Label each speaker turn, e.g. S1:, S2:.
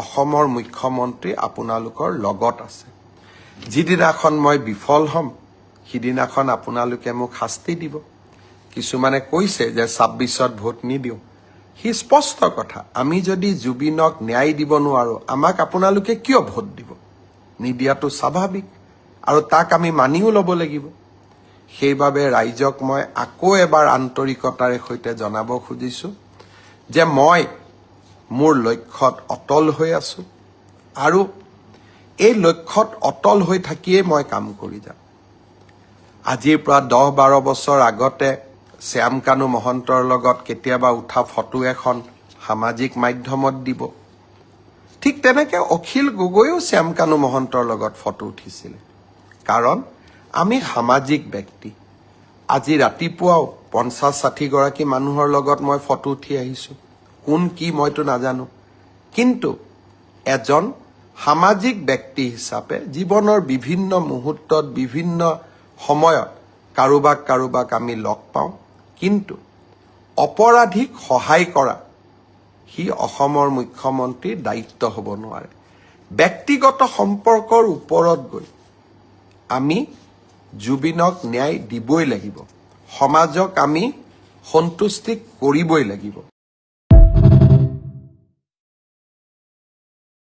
S1: অসমৰ মুখ্যমন্ত্ৰী আপোনালোকৰ লগত আছে। যিদিনাখন মই বিফল হ'ম সিদিনাখন আপোনালোকে মোক শাস্তি দিব। কিছুমানে কৈছে যে ২৬ত ভোট নিদিওঁ। সি স্পষ্ট কথা, আমি যদি জুবিনক ন্যায় দিব নোৱাৰো আমাক আপোনালোকে কিয় ভোট দিব? নিদিয়াটো স্বাভাৱিক আৰু তাক আমি মানিও ল'ব লাগিব। সেইবাবে ৰাইজক মই আকৌ এবাৰ আন্তৰিকতাৰে সৈতে জনাব খুজিছো যে মই মোৰ লক্ষ্যত অটল হৈ আছো আৰু এই লক্ষ্যত অটল হৈ থাকিয়ে মই কাম কৰি যাম। আজিৰ পৰা ১০-১২ বছৰ আগতে শ্যামকানু মহন্তৰ লগত কেতিয়াবা উঠা ফটো এখন সামাজিক মাধ্যমত দিব। ঠিক তেনেকে অখিল গগৈও শ্যামকানু মহন্তৰ লগত ফটো উঠিছিলে। কাৰণ আমি সামাজিক ব্যক্তি। আজি ৰাতিপুৱাও ৫০-৬০ গৰাকী মানুহৰ লগত মই ফটো উঠি আহিছো। কোন কি মইতো নাজানো, কিন্তু এজন সামাজিক ব্যক্তি হিচাপে জীৱনৰ বিভিন্ন মুহূৰ্তত বিভিন্ন সময়ত কাৰোবাক আমি লগ পাওঁ, কিন্তু অপৰাধীক সহায় কৰা সি অসমৰ মুখ্যমন্ত্ৰীৰ দায়িত্ব হ'ব নোৱাৰে। ব্যক্তিগত সম্পৰ্কৰ ওপৰত গৈ আমি জুবিনক ন্যায় দিবই লাগিব, সমাজক আমি সন্তুষ্টি কৰিবই লাগিব।